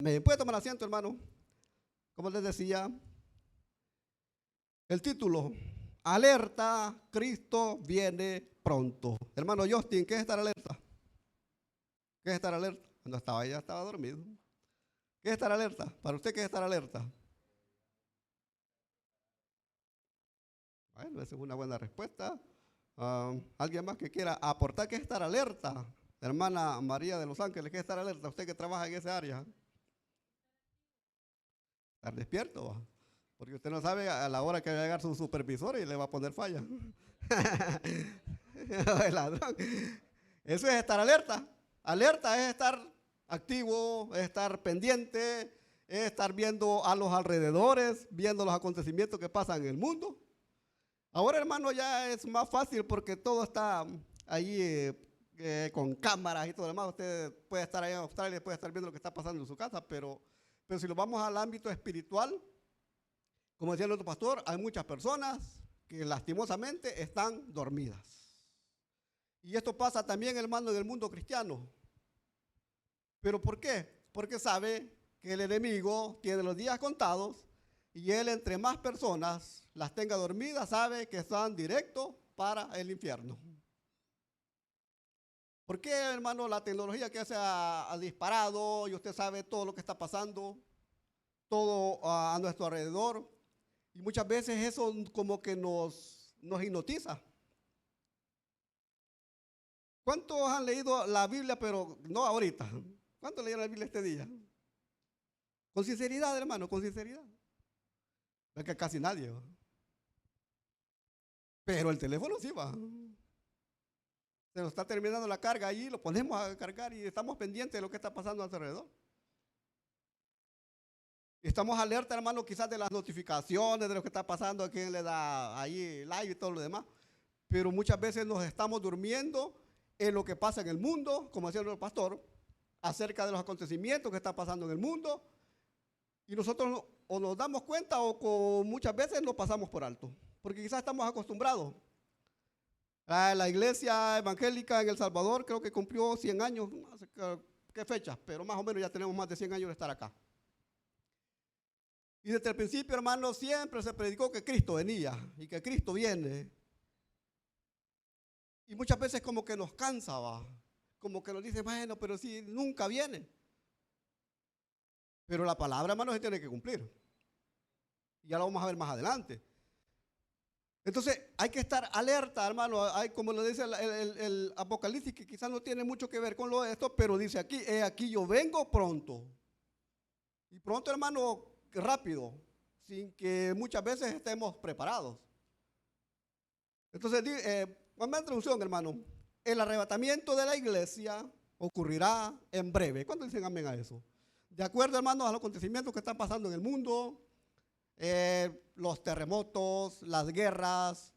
¿Me puede tomar asiento, hermano? Como les decía, el título, Alerta, Cristo viene pronto. Hermano Justin, ¿qué es estar alerta? ¿Qué es estar alerta? Cuando estaba ya estaba dormido. ¿Qué es estar alerta? Para usted, ¿qué es estar alerta? Bueno, esa es una buena respuesta. ¿Alguien más que quiera aportar qué es estar alerta? Hermana María de Los Ángeles, ¿qué es estar alerta? Usted que trabaja en esa área. Estar despierto, ¿va? Porque usted no sabe a la hora que va a llegar su supervisor y le va a poner falla. El ladrón. Eso es estar alerta. Alerta es estar activo, es estar pendiente, es estar viendo a los alrededores, viendo los acontecimientos que pasan en el mundo. Ahora, hermano, ya es más fácil porque todo está ahí con cámaras y todo lo demás. Usted puede estar ahí en Australia, puede estar viendo lo que está pasando en su casa, pero si lo vamos al ámbito espiritual, como decía el otro pastor, hay muchas personas que lastimosamente están dormidas. Y esto pasa también, hermano, en el mundo cristiano. ¿Pero por qué? Porque sabe que el enemigo tiene los días contados y él, entre más personas las tenga dormidas, sabe que están directos para el infierno. ¿Por qué, hermano, la tecnología que se ha disparado y usted sabe todo lo que está pasando, todo a nuestro alrededor? Y muchas veces eso como que nos hipnotiza. ¿Cuántos han leído la Biblia, pero no ahorita? ¿Cuántos leyeron la Biblia este día? Con sinceridad, hermano, con sinceridad. Es que casi nadie va. Pero el teléfono sí va. Se nos está terminando la carga allí, lo ponemos a cargar y estamos pendientes de lo que está pasando a nuestro alrededor. Estamos alerta, hermano, quizás de las notificaciones, de lo que está pasando, a quien le da ahí like y todo lo demás. Pero muchas veces nos estamos durmiendo en lo que pasa en el mundo, como decía el pastor, acerca de los acontecimientos que están pasando en el mundo. Y nosotros o nos damos cuenta o muchas veces lo pasamos por alto. Porque quizás estamos acostumbrados. La iglesia evangélica en El Salvador creo que cumplió 100 años, no sé qué fecha, pero más o menos ya tenemos más de 100 años de estar acá. Y desde el principio, hermano, siempre se predicó que Cristo venía y que Cristo viene. Y muchas veces como que nos cansa, ¿va? Como que nos dice, bueno, pero si nunca viene. Pero la palabra, hermano, se tiene que cumplir. Y ya lo vamos a ver más adelante. Entonces hay que estar alerta, hermano. Hay, como lo dice el Apocalipsis, que quizás no tiene mucho que ver con lo de esto, pero dice aquí, aquí yo vengo pronto. Y pronto, hermano, rápido, sin que muchas veces estemos preparados. Entonces, una introducción, hermano. El arrebatamiento de la iglesia ocurrirá en breve. ¿Cuándo dicen amén a eso? De acuerdo, hermanos, a los acontecimientos que están pasando en el mundo, los terremotos, las guerras,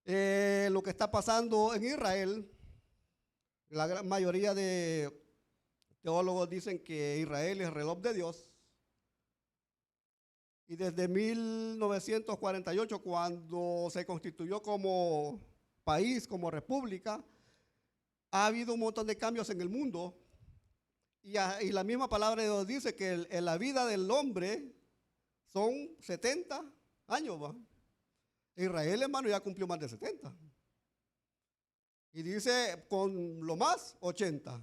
lo que está pasando en Israel. La gran mayoría de teólogos dicen que Israel es el reloj de Dios. Y desde 1948, cuando se constituyó como país, como república, ha habido un montón de cambios en el mundo. Y la misma palabra de Dios dice que en la vida del hombre son 70 años, ¿va? Israel, hermano, ya cumplió más de 70. Y dice con lo más 80.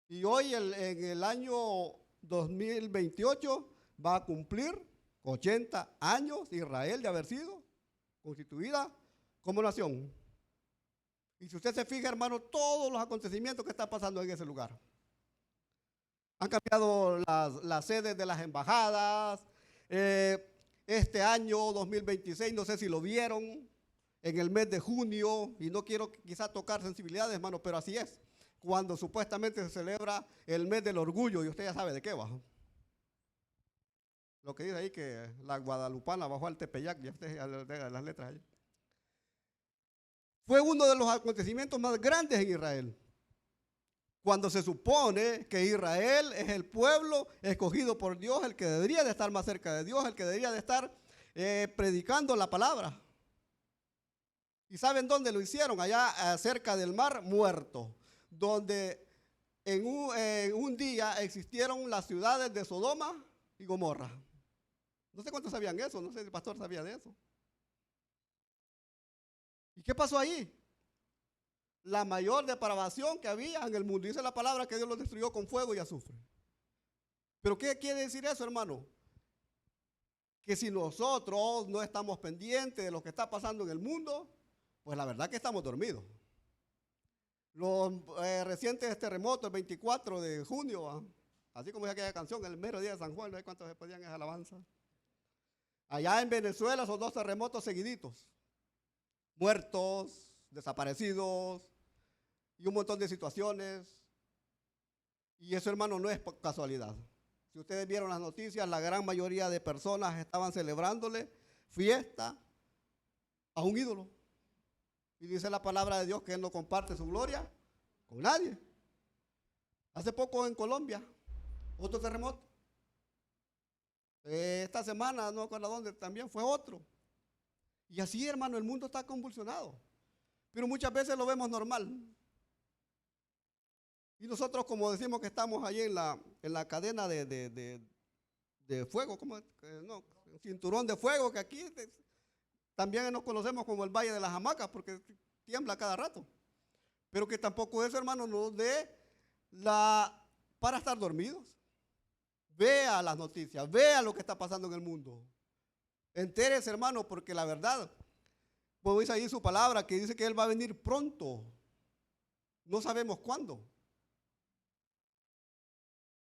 Y hoy en el año 2028 va a cumplir 80 años Israel de haber sido constituida como nación. Y si usted se fija, hermano, todos los acontecimientos que están pasando en ese lugar. Han cambiado las sedes de las embajadas. Este año 2026, no sé si lo vieron, en el mes de junio, y no quiero quizás tocar sensibilidades, hermano, pero así es. Cuando supuestamente se celebra el mes del orgullo, y usted ya sabe de qué va. Lo que dice ahí que la guadalupana bajó al Tepeyac, ya usted las letras ahí. Fue uno de los acontecimientos más grandes en Israel. Cuando se supone que Israel es el pueblo escogido por Dios, el que debería de estar más cerca de Dios, el que debería de estar predicando la palabra. ¿Y saben dónde lo hicieron? Allá cerca del Mar Muerto, donde en un día existieron las ciudades de Sodoma y Gomorra. No sé cuántos sabían eso, no sé si el pastor sabía de eso. ¿Y qué pasó ahí? La mayor depravación que había en el mundo. Dice la palabra que Dios los destruyó con fuego y azufre. ¿Pero qué quiere decir eso, hermano? Que si nosotros no estamos pendientes de lo que está pasando en el mundo, pues la verdad que estamos dormidos. Los recientes terremotos, el 24 de junio, así como dice aquella canción, el mero día de San Juan, no sé cuántos se podían esa alabanza. Allá en Venezuela son 2 terremotos seguiditos. Muertos, desaparecidos y un montón de situaciones. Y eso, hermano, no es casualidad. Si ustedes vieron las noticias, la gran mayoría de personas estaban celebrándole fiesta a un ídolo. Y dice la palabra de Dios que Él no comparte su gloria con nadie. Hace poco en Colombia, otro terremoto. Esta semana, no recuerdo dónde, también fue otro. Y así, hermano, el mundo está convulsionado. Pero muchas veces lo vemos normal. Y nosotros, como decimos que estamos ahí en la cadena de fuego, ¿cómo es? No, cinturón de fuego, que aquí también nos conocemos como el Valle de las Hamacas, porque tiembla cada rato. Pero que tampoco eso, hermano, nos dé para estar dormidos. Vea las noticias, vea lo que está pasando en el mundo. Entérese, hermano, porque la verdad, como dice ahí su palabra, que dice que Él va a venir pronto. No sabemos cuándo.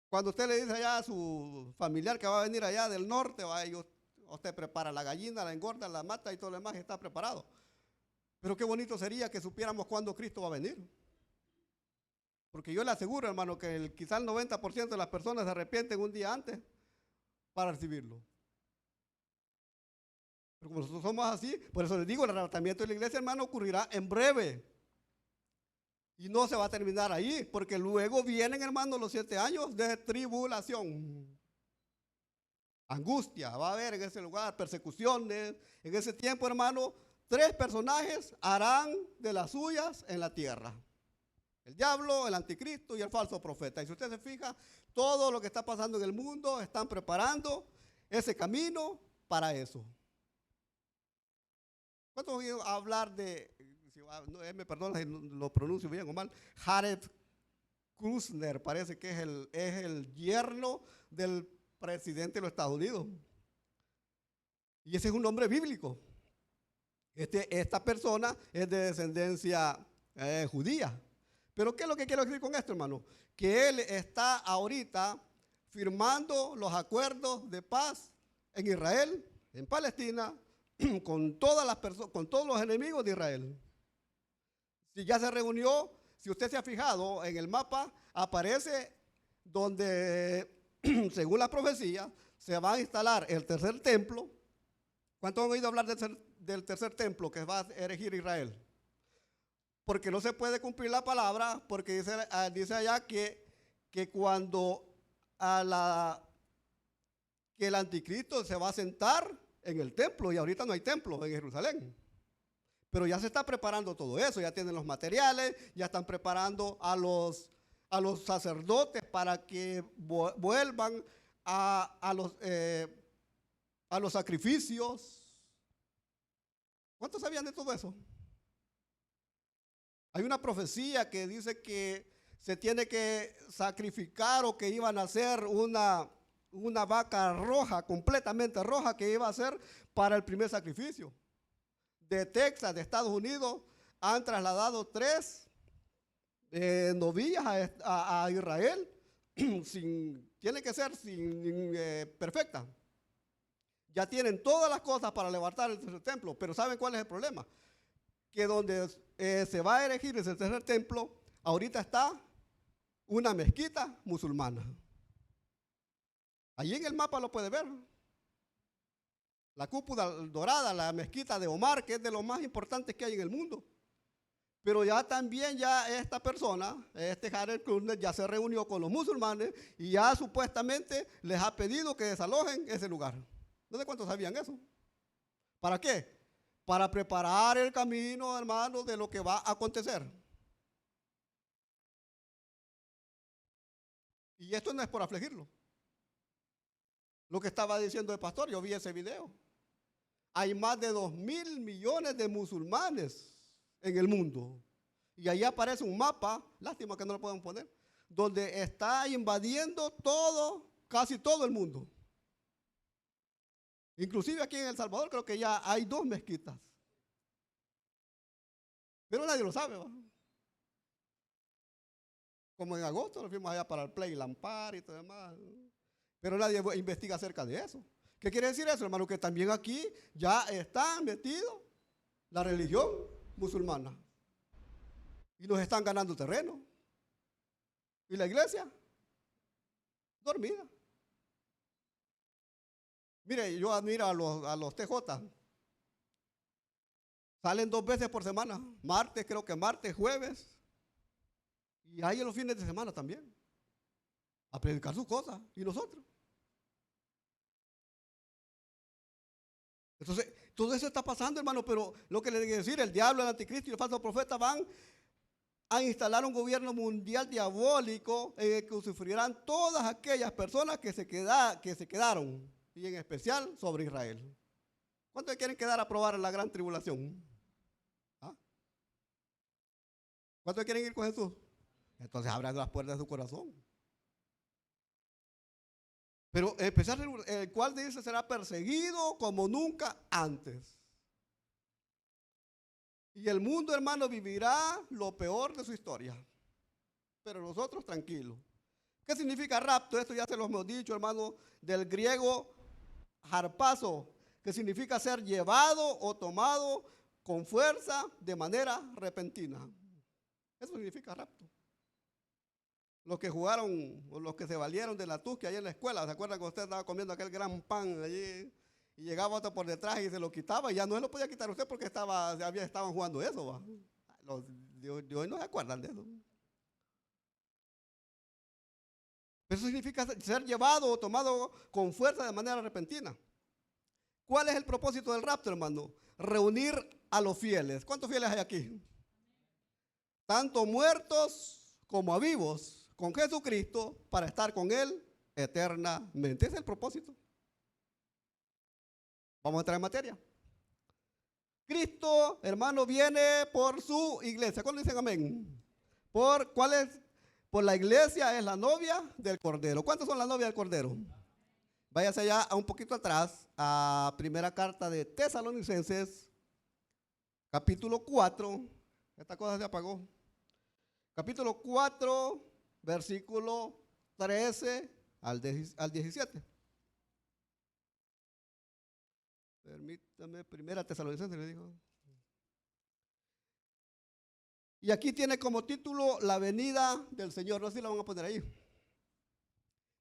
Cuando usted le dice allá a su familiar que va a venir allá del norte, usted prepara la gallina, la engorda, la mata y todo lo demás y está preparado. Pero qué bonito sería que supiéramos cuándo Cristo va a venir. Porque yo le aseguro, hermano, que quizá el 90% de las personas se arrepienten un día antes para recibirlo. Pero como nosotros somos así, por eso les digo, el arrebatamiento de la iglesia, hermano, ocurrirá en breve. Y no se va a terminar ahí, porque luego vienen, hermano, los 7 años de tribulación. Angustia, va a haber en ese lugar, persecuciones. En ese tiempo, hermano, 3 personajes harán de las suyas en la tierra. El diablo, el anticristo y el falso profeta. Y si usted se fija, todo lo que está pasando en el mundo, están preparando ese camino para eso. ¿Cuántos han oído hablar de, me perdona si lo pronuncio bien o mal, Jared Kushner? Parece que es el yerno del presidente de los Estados Unidos. Y ese es un nombre bíblico. Esta persona es de descendencia judía. Pero ¿qué es lo que quiero decir con esto, hermano? Que él está ahorita firmando los acuerdos de paz en Israel, en Palestina, con todas las personas, con todos los enemigos de Israel. Si ya se reunió, si usted se ha fijado en el mapa, aparece donde, según la profecía, se va a instalar el tercer templo. ¿Cuántos han oído hablar del tercer templo que va a erigir Israel? Porque no se puede cumplir la palabra, porque dice allá que cuando que el anticristo se va a sentar en el templo, y ahorita no hay templo en Jerusalén. Pero ya se está preparando todo eso, ya tienen los materiales, ya están preparando a los sacerdotes para que vuelvan a los sacrificios. ¿Cuántos sabían de todo eso? Hay una profecía que dice que se tiene que sacrificar o que iban a hacer una vaca roja, completamente roja, que iba a ser para el primer sacrificio. De Texas, de Estados Unidos, han trasladado 3 novillas a Israel. Tiene que ser perfecta. Ya tienen todas las cosas para levantar el tercer templo, pero ¿saben cuál es el problema? Que donde se va a erigir ese tercer templo, ahorita está una mezquita musulmana. Allí en el mapa lo puede ver. La cúpula dorada, la mezquita de Omar, que es de lo más importantes que hay en el mundo. Pero ya también esta persona, Jared Kushner, ya se reunió con los musulmanes y ya supuestamente les ha pedido que desalojen ese lugar. No sé cuántos sabían eso. ¿Para qué? Para preparar el camino, hermano, de lo que va a acontecer. Y esto no es por afligirlo. Lo que estaba diciendo el pastor, yo vi ese video. Hay más de 2.000 millones de musulmanes en el mundo. Y ahí aparece un mapa, lástima que no lo podemos poner, donde está invadiendo todo, casi todo el mundo. Inclusive aquí en El Salvador creo que ya hay 2 mezquitas. Pero nadie lo sabe, ¿va? Como en agosto nos fuimos allá para el Play Lampar y todo demás. Pero nadie investiga acerca de eso. ¿Qué quiere decir eso, hermano? Que también aquí ya está metido la religión musulmana. Y nos están ganando terreno. Y la iglesia, dormida. Mire, yo admiro a los TJ. Salen 2 veces por semana. Martes, creo que martes, jueves. Y hay en los fines de semana también. A predicar sus cosas. ¿Y nosotros? Entonces, todo eso está pasando, hermano, pero lo que le debo decir, el diablo, el anticristo y el falso profeta van a instalar un gobierno mundial diabólico en el que sufrirán todas aquellas personas que se quedaron, y en especial sobre Israel. ¿Cuántos quieren quedar a probar la gran tribulación? ¿Ah? ¿Cuántos quieren ir con Jesús? Entonces abran las puertas de su corazón. Pero empezar el cual dice será perseguido como nunca antes. Y el mundo, hermano, vivirá lo peor de su historia. Pero nosotros tranquilos. ¿Qué significa rapto? Esto ya se los hemos dicho, hermano, del griego harpazo, que significa ser llevado o tomado con fuerza de manera repentina. Eso significa rapto. Los que jugaron, o los que se valieron de la tusca allí en la escuela, ¿se acuerdan que usted estaba comiendo aquel gran pan allí y llegaba otro por detrás y se lo quitaba? Y ya no se lo podía quitar usted porque estaban jugando eso, ¿va? Los de hoy no se acuerdan de eso. Eso significa ser llevado o tomado con fuerza de manera repentina. ¿Cuál es el propósito del rapto, hermano? Reunir a los fieles. ¿Cuántos fieles hay aquí? Tanto muertos como a vivos con Jesucristo para estar con Él eternamente. Ese es el propósito. Vamos a entrar en materia. Cristo, hermano, viene por su iglesia. ¿Cuándo dicen amén? ¿Cuál es? Por la iglesia es la novia del Cordero. ¿Cuántos son la novia del Cordero? Váyase allá a un poquito atrás, a primera carta de Tesalonicenses, capítulo 4. Esta cosa se apagó. Capítulo 4, versículo 13 al 17. Permítame, primera Tesalonicenses le digo. Y aquí tiene como título la venida del Señor. No sé si la van a poner ahí.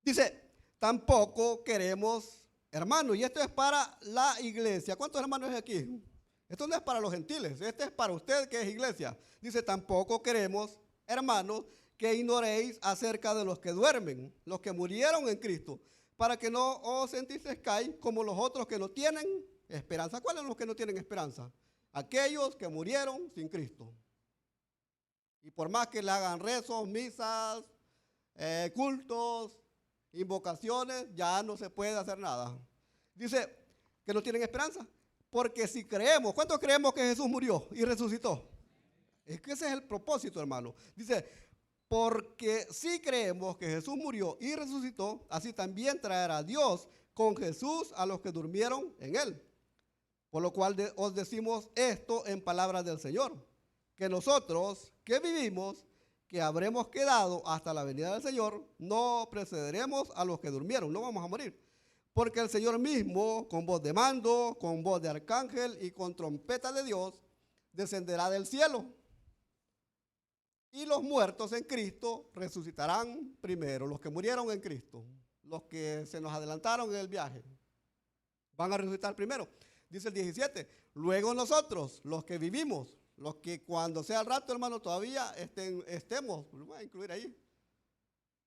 Dice, tampoco queremos hermanos, y esto es para la iglesia. ¿Cuántos hermanos hay aquí? Esto no es para los gentiles, este es para usted que es iglesia. Dice, tampoco queremos, hermanos, que ignoréis acerca de los que duermen, los que murieron en Cristo, para que no os entristezcáis como los otros que no tienen esperanza. ¿Cuáles son los que no tienen esperanza? Aquellos que murieron sin Cristo. Y por más que le hagan rezos, misas, cultos, invocaciones, ya no se puede hacer nada. Dice que no tienen esperanza, porque si creemos, ¿cuántos creemos que Jesús murió y resucitó? Es que ese es el propósito, hermano. Dice, porque si creemos que Jesús murió y resucitó, así también traerá Dios con Jesús a los que durmieron en él. Por lo cual os decimos esto en palabras del Señor, que nosotros que vivimos, que habremos quedado hasta la venida del Señor, no precederemos a los que durmieron, no vamos a morir. Porque el Señor mismo, con voz de mando, con voz de arcángel y con trompeta de Dios, descenderá del cielo. Y los muertos en Cristo resucitarán primero, los que murieron en Cristo, los que se nos adelantaron en el viaje, van a resucitar primero. Dice el 17, luego nosotros, los que vivimos, los que cuando sea el rato, hermano, todavía estemos, lo voy a incluir ahí,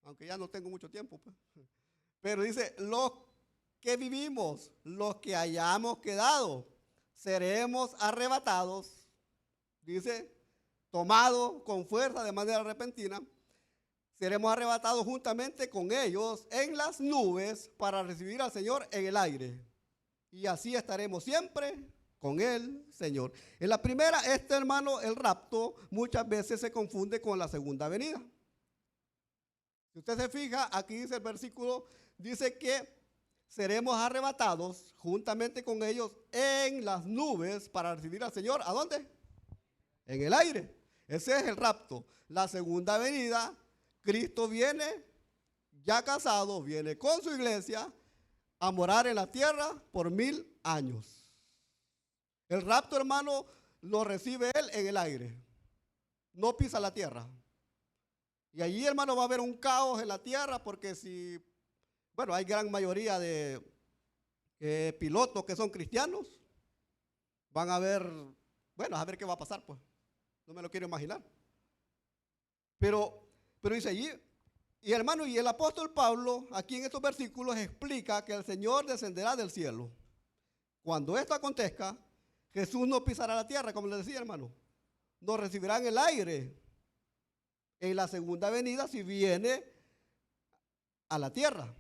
aunque ya no tengo mucho tiempo, pues. Pero dice, los que vivimos, los que hayamos quedado, seremos arrebatados, dice, tomados con fuerza de manera repentina, seremos arrebatados juntamente con ellos en las nubes para recibir al Señor en el aire. Y así estaremos siempre con el Señor. En la primera, hermano, el rapto muchas veces se confunde con la segunda venida. Si usted se fija, aquí dice el versículo, dice que seremos arrebatados juntamente con ellos en las nubes para recibir al Señor. ¿A dónde? En el aire. Ese es el rapto. La segunda venida, Cristo viene ya casado, viene con su iglesia a morar en la tierra por 1000 años. El rapto, hermano, lo recibe él en el aire. No pisa la tierra. Y allí, hermano, va a haber un caos en la tierra porque bueno, hay gran mayoría de pilotos que son cristianos. Van a ver, bueno, a ver qué va a pasar, pues. No me lo quiero imaginar. Pero dice allí, y hermano, y el apóstol Pablo, aquí en estos versículos, explica que el Señor descenderá del cielo. Cuando esto acontezca, Jesús no pisará la tierra, como le decía, hermano. Nos recibirá en el aire. En la segunda venida, si viene a la tierra.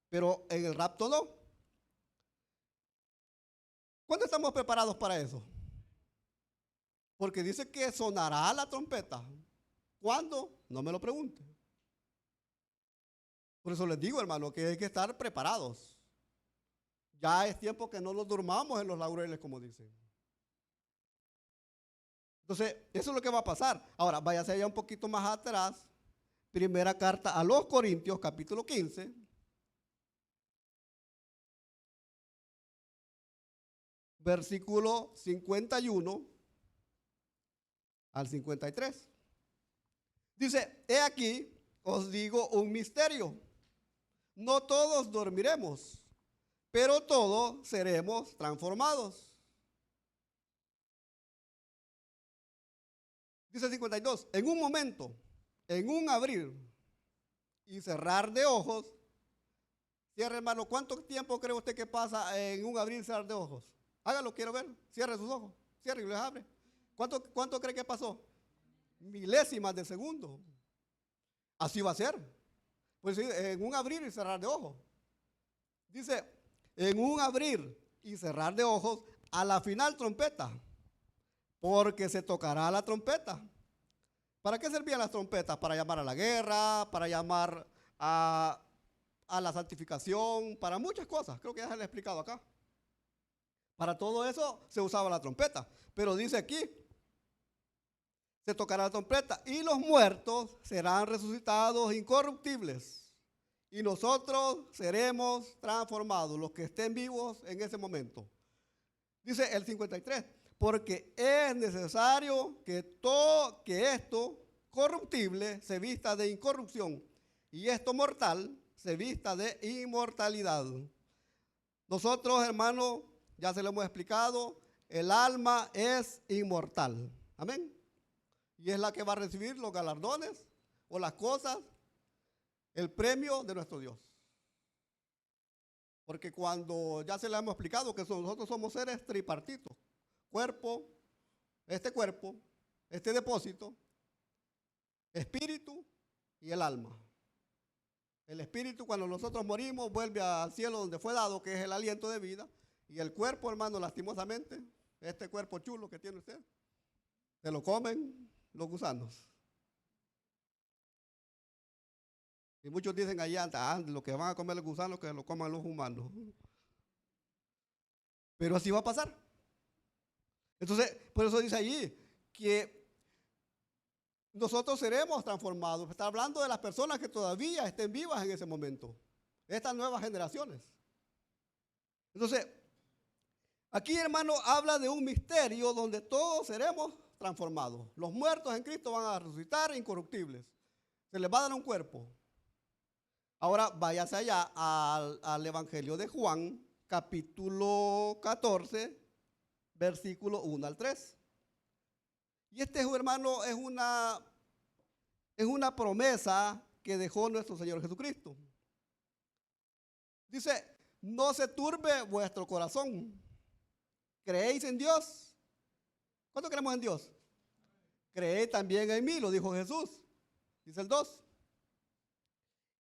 Pero en el rapto no. ¿Cuándo estamos preparados para eso? Porque dice que sonará la trompeta. ¿Cuándo? No me lo pregunte. Por eso les digo, hermano, que hay que estar preparados. Ya es tiempo que no nos durmamos en los laureles, como dicen. Entonces, eso es lo que va a pasar. Ahora, váyase allá un poquito más atrás. Primera carta a los Corintios, capítulo 15. Versículo 51 al 53. Dice, he aquí, os digo un misterio. No todos dormiremos, pero todos seremos transformados. Dice 52, en un momento, en un abrir y cerrar de ojos. Cierre, hermano, ¿cuánto tiempo cree usted que pasa en un abrir y cerrar de ojos? Hágalo, quiero ver. Cierre sus ojos, cierre y los abre. ¿Cuánto cree que pasó? Milésimas de segundo. Así va a ser. Pues en un abrir y cerrar de ojos. Dice, en un abrir y cerrar de ojos, a la final trompeta, porque se tocará la trompeta. ¿Para qué servían las trompetas? Para llamar a la guerra, para llamar a la santificación, para muchas cosas. Creo que ya se le he explicado acá. Para todo eso se usaba la trompeta. Pero dice aquí, se tocará la trompeta y los muertos serán resucitados incorruptibles y nosotros seremos transformados, los que estén vivos en ese momento. Dice el 53, porque es necesario que esto corruptible se vista de incorrupción y esto mortal se vista de inmortalidad. Nosotros, hermanos, ya se lo hemos explicado, el alma es inmortal. Amén. Y es la que va a recibir los galardones o las cosas, el premio de nuestro Dios. Porque cuando ya se lo hemos explicado que nosotros somos seres tripartitos, cuerpo, este depósito, espíritu y el alma. El espíritu, cuando nosotros morimos, vuelve al cielo donde fue dado, que es el aliento de vida. Y el cuerpo, hermano, lastimosamente, este cuerpo chulo que tiene usted, se lo comen los gusanos. Y muchos dicen allá, lo que van a comer los gusanos, que lo coman los humanos. Pero así va a pasar. Entonces, por eso dice allí que nosotros seremos transformados. Está hablando de las personas que todavía estén vivas en ese momento. Estas nuevas generaciones. Entonces, aquí, hermano, habla de un misterio donde todos seremos transformados. Los muertos en Cristo van a resucitar incorruptibles. Se les va a dar un cuerpo. Ahora váyase allá al Evangelio de Juan, capítulo 14, versículo 1 al 3. Y hermano, es una promesa que dejó nuestro Señor Jesucristo. Dice, no se turbe vuestro corazón. ¿Creéis en Dios? ¿Cuánto creemos en Dios? Creed también en mí, lo dijo Jesús. Dice el 2.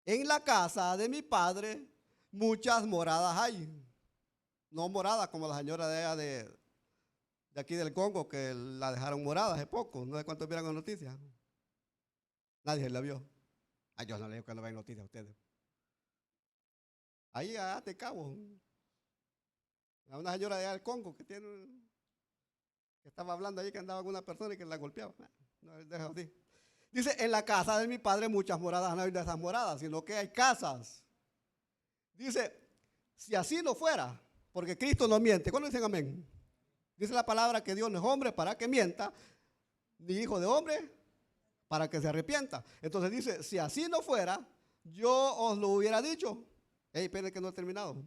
en la casa de mi padre muchas moradas hay. No moradas como la señora de allá de aquí del Congo, que la dejaron morada hace poco. No sé cuántos vieron las noticias. Nadie la vio. Ay, yo no le digo que no vean noticias a ustedes. Ahí a Te Cabo, a una señora de allá del Congo que estaba hablando ahí que andaba con una persona y que la golpeaba. No, deja así. Dice, en la casa de mi padre muchas moradas, no hay de esas moradas, sino que hay casas. Dice, si así no fuera, porque Cristo no miente. ¿Cuándo dicen amén? Dice la palabra que Dios no es hombre para que mienta, ni hijo de hombre para que se arrepienta. Entonces dice, si así no fuera, yo os lo hubiera dicho. Esperen que no he terminado.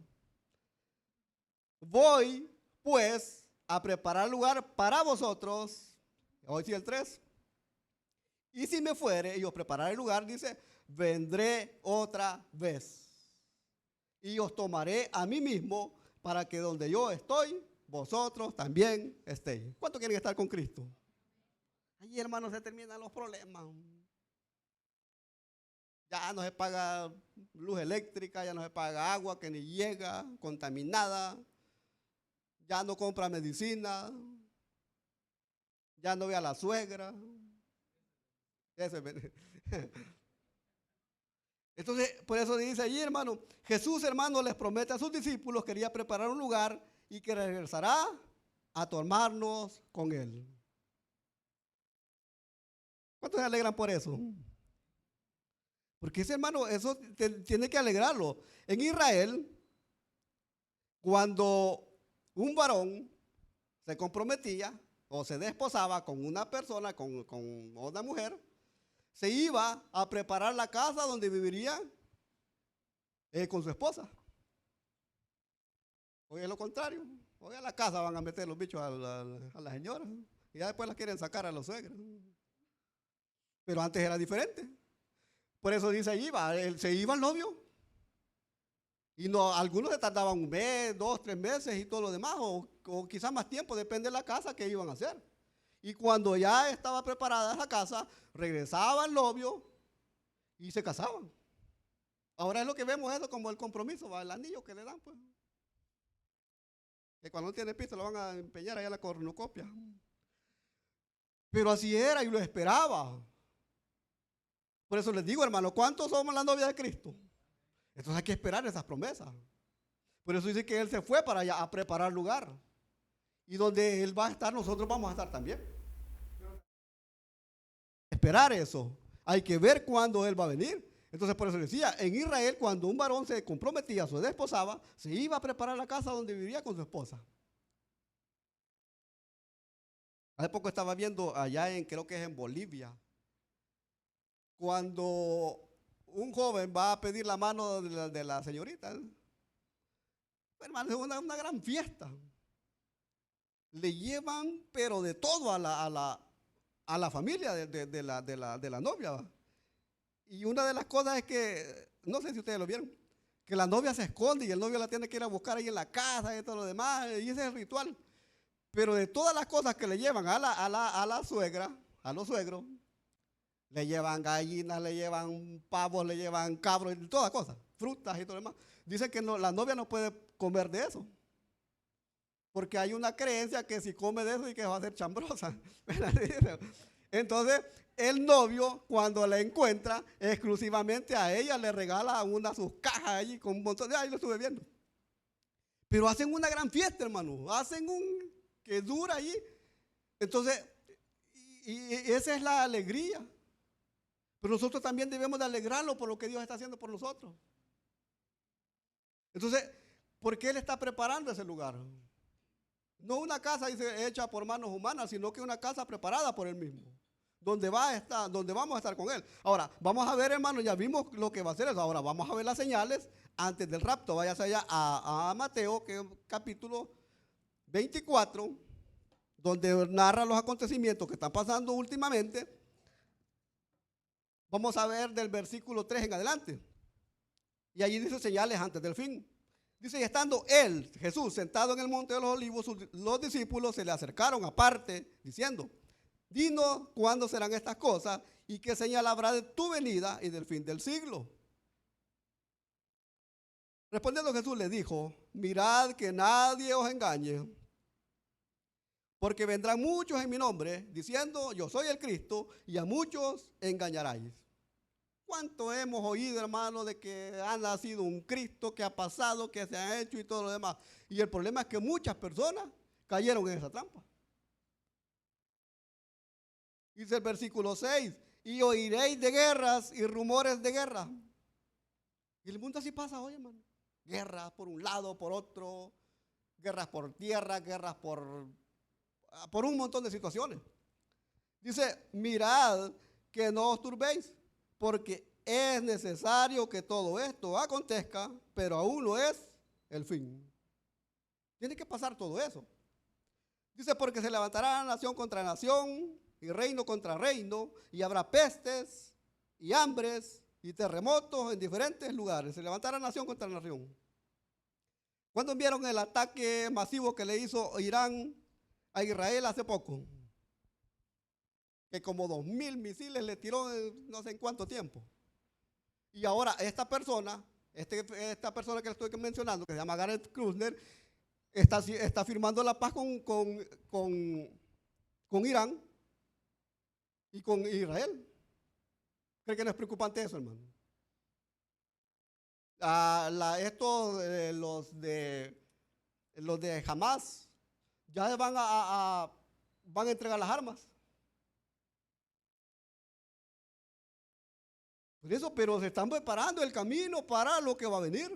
Voy pues a preparar lugar para vosotros. Hoy sí el 3. Y si me fuere y os prepararé el lugar, dice, vendré otra vez. Y os tomaré a mí mismo para que donde yo estoy, vosotros también estéis. ¿Cuánto quieren estar con Cristo? Ahí, hermanos, se terminan los problemas. Ya no se paga luz eléctrica, ya no se paga agua que ni llega, contaminada. Ya no compra medicina. Ya no ve a la suegra. Entonces, por eso dice allí, hermano, Jesús, hermano, les promete a sus discípulos, quería preparar un lugar y que regresará a tomarnos con él. ¿Cuántos se alegran por eso? Porque ese hermano, eso tiene que alegrarlo. En Israel, cuando un varón se comprometía o se desposaba con una persona, con una mujer, se iba a preparar la casa donde viviría con su esposa. Hoy es lo contrario. Hoy a la casa van a meter los bichos a la señora y ya después las quieren sacar a los suegros. Pero antes era diferente. Por eso dice allí, se iba el novio. Y no, algunos se tardaban 1 mes, 2, 3 meses y todo lo demás, o quizás más tiempo, depende de la casa que iban a hacer. Y cuando ya estaba preparada esa casa, regresaba el novio y se casaban. Ahora es lo que vemos eso como el compromiso, el anillo que le dan, pues. Que cuando no tiene piso lo van a empeñar allá en la cornucopia. Pero así era y lo esperaba. Por eso les digo, hermano, ¿cuántos somos la novia de Cristo? Entonces hay que esperar esas promesas. Por eso dice que Él se fue para allá a preparar lugar. Y donde Él va a estar, nosotros vamos a estar también. Esperar eso. Hay que ver cuándo Él va a venir. Entonces por eso decía, en Israel cuando un varón se comprometía, se desposaba, se iba a preparar la casa donde vivía con su esposa. Hace poco estaba viendo allá creo que es en Bolivia, cuando un joven va a pedir la mano de la señorita, hermano, es una gran fiesta. Le llevan, pero de todo a la familia de la novia. ¿Va? Y una de las cosas es que, no sé si ustedes lo vieron, que la novia se esconde y el novio la tiene que ir a buscar ahí en la casa y todo lo demás, y ese es el ritual. Pero de todas las cosas que le llevan a la suegra, a los suegros, le llevan gallinas, le llevan pavos, le llevan cabros, y todas cosas, frutas y todo lo demás. Dicen que no, la novia no puede comer de eso. Porque hay una creencia que si come de eso y que va a ser chambrosa. Entonces, el novio, cuando la encuentra, exclusivamente a ella le regala sus cajas allí con un montón de, ahí lo estuve viendo. Pero hacen una gran fiesta, hermano. Hacen que dura allí. Entonces, y esa es la alegría. Pero nosotros también debemos de alegrarlo por lo que Dios está haciendo por nosotros. Entonces, ¿por qué Él está preparando ese lugar? No una casa hecha por manos humanas, sino que una casa preparada por Él mismo, donde vamos a estar con Él. Ahora, vamos a ver, hermano, ya vimos lo que va a hacer eso. Ahora, vamos a ver las señales antes del rapto. Váyase allá a Mateo, que es capítulo 24, donde narra los acontecimientos que están pasando últimamente. Vamos a ver del versículo 3 en adelante. Y allí dice señales antes del fin. Dice, y estando él, Jesús, sentado en el monte de los olivos, los discípulos se le acercaron aparte, diciendo, dinos cuándo serán estas cosas y qué señal habrá de tu venida y del fin del siglo. Respondiendo Jesús le dijo, mirad que nadie os engañe, porque vendrán muchos en mi nombre, diciendo, yo soy el Cristo, y a muchos engañaráis. ¿Cuánto hemos oído, hermano, de que ha nacido un Cristo, que ha pasado, que se ha hecho y todo lo demás? Y el problema es que muchas personas cayeron en esa trampa. Dice el versículo 6, y oiréis de guerras y rumores de guerra. Y el mundo así pasa hoy, hermano. Guerras por un lado, por otro, guerras por tierra, guerras por un montón de situaciones. Dice, mirad que no os turbéis, porque es necesario que todo esto acontezca, pero aún no es el fin. Tiene que pasar todo eso. Dice, porque se levantará nación contra nación y reino contra reino, y habrá pestes y hambres y terremotos en diferentes lugares. Se levantará nación contra nación. ¿Cuándo vieron el ataque masivo que le hizo Irán a Israel hace poco? Que como 2,000 misiles le tiró en no sé en cuánto tiempo. Y ahora esta persona que le estoy mencionando, que se llama Gareth Krusner, está firmando la paz con Irán y con Israel. ¿Cree que no es preocupante eso, hermano? Los de Hamas ya van a entregar las armas. Por eso, pero se están preparando el camino para lo que va a venir.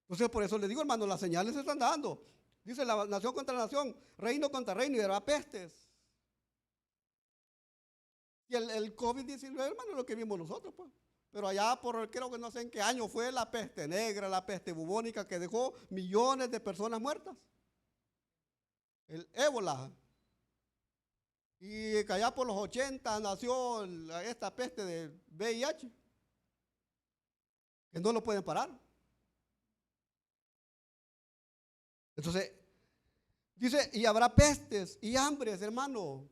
Entonces, por eso les digo, hermano, las señales se están dando. Dice la nación contra nación, reino contra reino, y habrá pestes. Y el COVID-19, hermano, es lo que vimos nosotros, pues. Pero allá creo que no sé en qué año fue la peste negra, la peste bubónica, que dejó millones de personas muertas. El ébola. Y que allá por los 80 nació esta peste de VIH, que no lo pueden parar. Entonces, dice, y habrá pestes y hambres, hermano.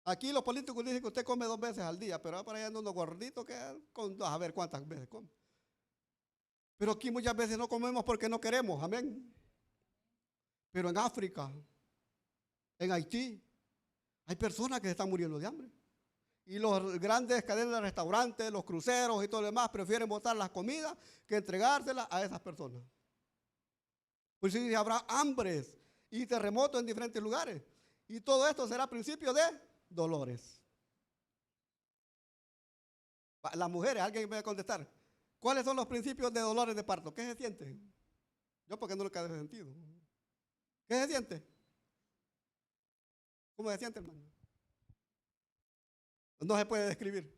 Aquí los políticos dicen que usted come 2 veces al día, pero para allá anda unos gorditos que a ver cuántas veces come. Pero aquí muchas veces no comemos porque no queremos, amén. Pero en África, en Haití, hay personas que se están muriendo de hambre. Y los grandes cadenas de restaurantes, los cruceros y todo lo demás prefieren botar las comidas que entregárselas a esas personas. Pues sí, habrá hambres y terremotos en diferentes lugares. Y todo esto será principio de dolores. Las mujeres, alguien me va a contestar. ¿Cuáles son los principios de dolores de parto? ¿Qué se siente? Yo porque no le queda sentido. ¿Qué se siente? ¿Cómo se siente, hermano? No se puede describir.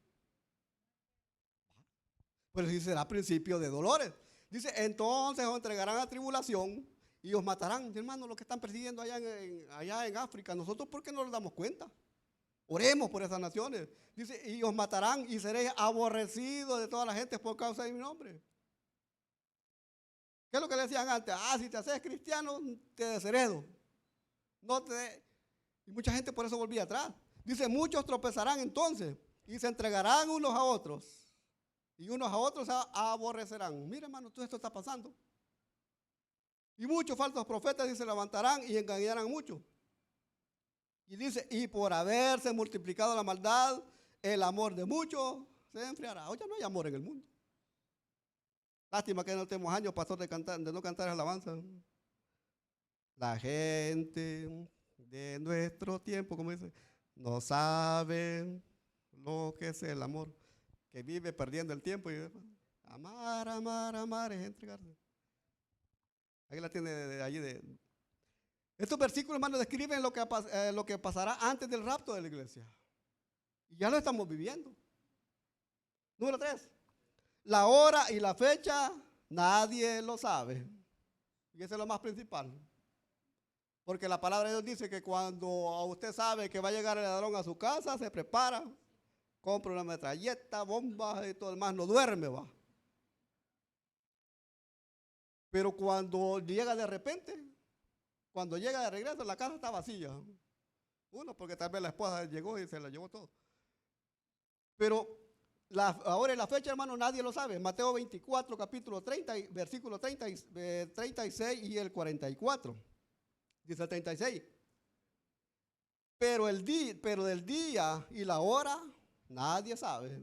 Pero sí será principio de dolores. Dice, entonces os entregarán a tribulación y os matarán. Hermano, los que están persiguiendo allá en África, nosotros ¿por qué no nos damos cuenta? Oremos por esas naciones. Dice, y os matarán y seréis aborrecidos de toda la gente por causa de mi nombre. ¿Qué es lo que le decían antes? Si te haces cristiano, te desheredo. Y mucha gente por eso volvía atrás. Dice, muchos tropezarán entonces y se entregarán unos a otros. Y unos a otros aborrecerán. Mira, hermano, todo esto está pasando. Y muchos falsos profetas se levantarán y engañarán mucho. Y dice, y por haberse multiplicado la maldad, el amor de muchos se enfriará. Hoy ya no hay amor en el mundo. Lástima que no tenemos años, pastor, de no cantar alabanza. La gente de nuestro tiempo, como dice, no sabe lo que es el amor, que vive perdiendo el tiempo. Y amar, amar, amar es entregarse. Ahí la tiene de allí. Estos versículos, hermano, describen lo que pasará antes del rapto de la iglesia. Y ya lo estamos viviendo. Número 3. La hora y la fecha, nadie lo sabe. Y eso es lo más principal. Porque la palabra de Dios dice que cuando usted sabe que va a llegar el ladrón a su casa, se prepara, compra una metralleta, bombas y todo lo demás, no duerme, va. Pero cuando llega de repente, cuando llega de regreso, la casa está vacía. Uno, porque tal vez la esposa llegó y se la llevó todo. Pero Ahora en la fecha, hermano, nadie lo sabe. Mateo 24, capítulo 30, versículo 30, 36 y el 44. Dice el 36. Pero del día y la hora, nadie sabe.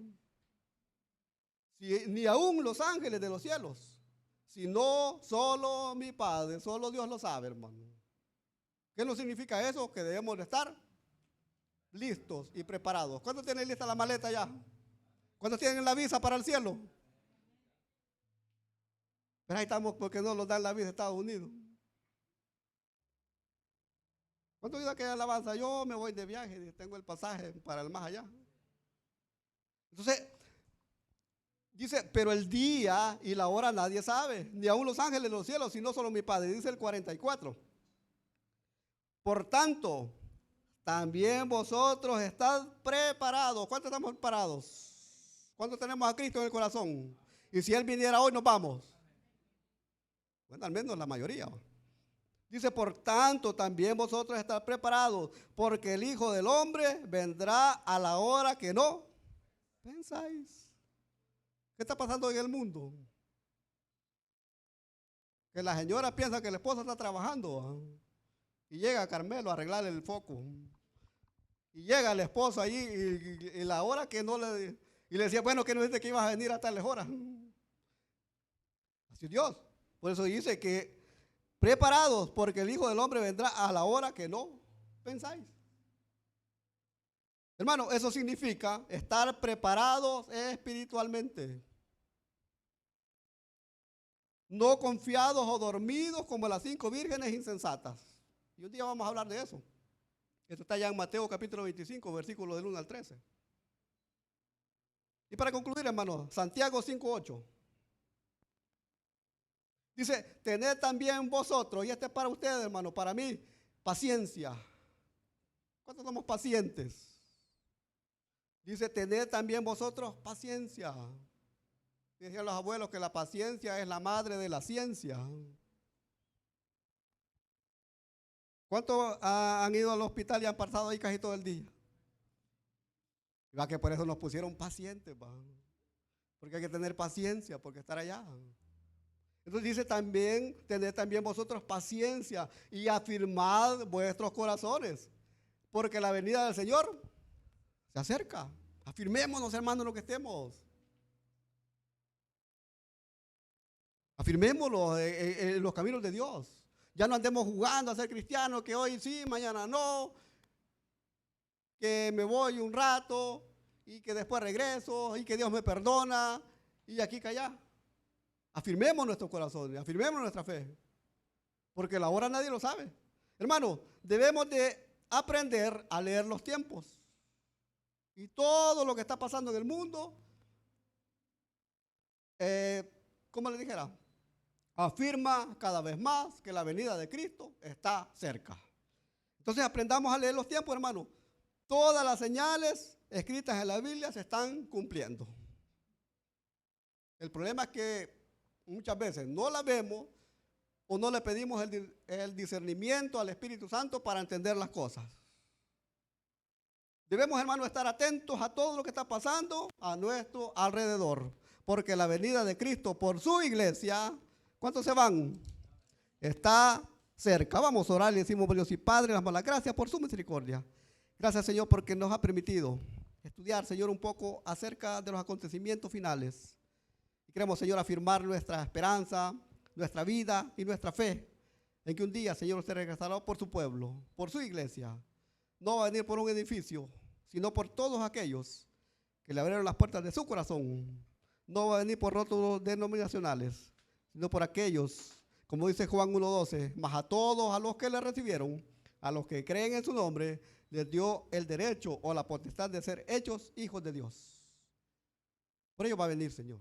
Ni aún los ángeles de los cielos, sino solo mi Padre, solo Dios lo sabe, hermano. ¿Qué no significa eso? Que debemos de estar listos y preparados. ¿Cuántos tienen lista la maleta ya? ¿Cuántos tienen la visa para el cielo? Pero ahí estamos porque no nos dan la visa de Estados Unidos. ¿Cuántos días que alabanza? Yo me voy de viaje y tengo el pasaje para el más allá. Entonces, dice, pero el día y la hora nadie sabe, ni aun los ángeles de los cielos, sino solo mi Padre. Dice el 44. Por tanto, también vosotros estad preparados. ¿Cuántos estamos preparados? ¿Cuántos tenemos a Cristo en el corazón? Y si Él viniera hoy, nos vamos. Bueno, al menos la mayoría. Dice, por tanto, también vosotros estad preparados, porque el Hijo del Hombre vendrá a la hora que no pensáis. ¿Qué está pasando en el mundo? Que la señora piensa que el esposo está trabajando y llega Carmelo a arreglarle el foco. Y llega el esposo allí y la hora que no le... Y le decía, bueno, que no dice que ibas a venir a tales horas. Así Dios. Por eso dice que preparados, porque el Hijo del Hombre vendrá a la hora que no pensáis. Hermano, eso significa estar preparados espiritualmente. No confiados o dormidos como las 5 vírgenes insensatas. Y un día vamos a hablar de eso. Esto está ya en Mateo capítulo 25, versículo del 1 al 13. Y para concluir, hermano, Santiago 5:8. Dice, tened también vosotros, y este es para ustedes, hermano, para mí, paciencia. ¿Cuántos somos pacientes? Dice, tened también vosotros paciencia. Decían los abuelos que la paciencia es la madre de la ciencia. ¿Cuántos han ido al hospital y han pasado ahí casi todo el día? Y va que por eso nos pusieron pacientes, va. Porque hay que tener paciencia, porque estar allá. Entonces dice también, tened también vosotros paciencia y afirmad vuestros corazones, porque la venida del Señor se acerca. Afirmémonos, hermanos, en lo que estemos. Afirmémoslo en los caminos de Dios. Ya no andemos jugando a ser cristianos, que hoy sí, mañana no, que me voy un rato y que después regreso y que Dios me perdona y aquí que allá. Afirmemos nuestros corazones, afirmemos nuestra fe, porque la hora nadie lo sabe. Hermano, debemos de aprender a leer los tiempos y todo lo que está pasando en el mundo, ¿cómo le dijera? Afirma cada vez más que la venida de Cristo está cerca. Entonces aprendamos a leer los tiempos, hermano. Todas las señales escritas en la Biblia se están cumpliendo. El problema es que muchas veces no las vemos o no le pedimos el discernimiento al Espíritu Santo para entender las cosas. Debemos, hermano, estar atentos a todo lo que está pasando a nuestro alrededor, porque la venida de Cristo por su iglesia, ¿cuántos se van? Está cerca. Vamos a orar y decimos, Dios y Padre, damos las gracias por su misericordia. Gracias, Señor, porque nos ha permitido estudiar, Señor, un poco acerca de los acontecimientos finales. Y queremos, Señor, afirmar nuestra esperanza, nuestra vida y nuestra fe en que un día, Señor, usted regresará por su pueblo, por su iglesia. No va a venir por un edificio, sino por todos aquellos que le abrieron las puertas de su corazón. No va a venir por rótulos denominacionales, sino por aquellos, como dice Juan 1:12, mas a todos a los que le recibieron, a los que creen en su nombre, les dio el derecho o la potestad de ser hechos hijos de Dios. Por ello va a venir, Señor.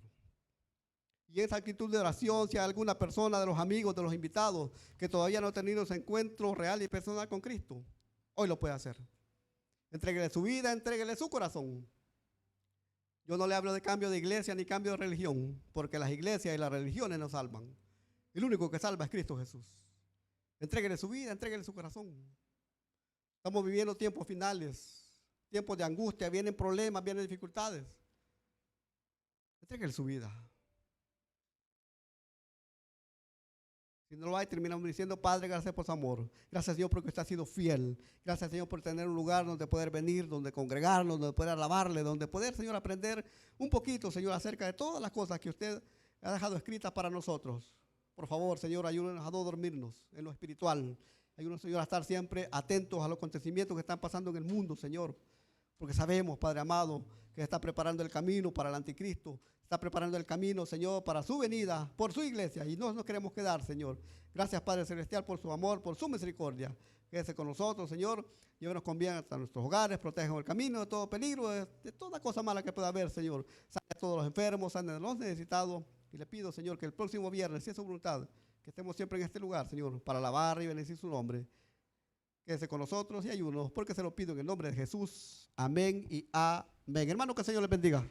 Y esa actitud de oración, si hay alguna persona de los amigos, de los invitados, que todavía no ha tenido ese encuentro real y personal con Cristo, hoy lo puede hacer. Entréguele su vida, entréguele su corazón. Yo no le hablo de cambio de iglesia ni cambio de religión, porque las iglesias y las religiones no salvan. El único que salva es Cristo Jesús. Entréguele su vida, entréguele su corazón. Estamos viviendo tiempos finales, tiempos de angustia, vienen problemas, vienen dificultades. Entregue su vida. Si no lo hay, terminamos diciendo: Padre, gracias por su amor. Gracias, Dios, porque usted ha sido fiel. Gracias, Señor, por tener un lugar donde poder venir, donde congregarnos, donde poder alabarle, donde poder, Señor, aprender un poquito, Señor, acerca de todas las cosas que usted ha dejado escritas para nosotros. Por favor, Señor, ayúdenos a no dormirnos en lo espiritual. Ayúdenos, Señor, a estar siempre atentos a los acontecimientos que están pasando en el mundo, Señor. Porque sabemos, Padre amado, que está preparando el camino para el anticristo. Está preparando el camino, Señor, para su venida, por su iglesia. Y no nos queremos quedar, Señor. Gracias, Padre Celestial, por su amor, por su misericordia. Quédese con nosotros, Señor. Llévenos con bien hasta nuestros hogares. Protéjanos el camino de todo peligro, de toda cosa mala que pueda haber, Señor. Sane a todos los enfermos, sane a los necesitados. Y le pido, Señor, que el próximo viernes, si es su voluntad, que estemos siempre en este lugar, Señor, para alabar y bendecir su nombre. Quédese con nosotros y ayúdenos, porque se lo pido en el nombre de Jesús. Amén y amén. Hermano, que el Señor les bendiga.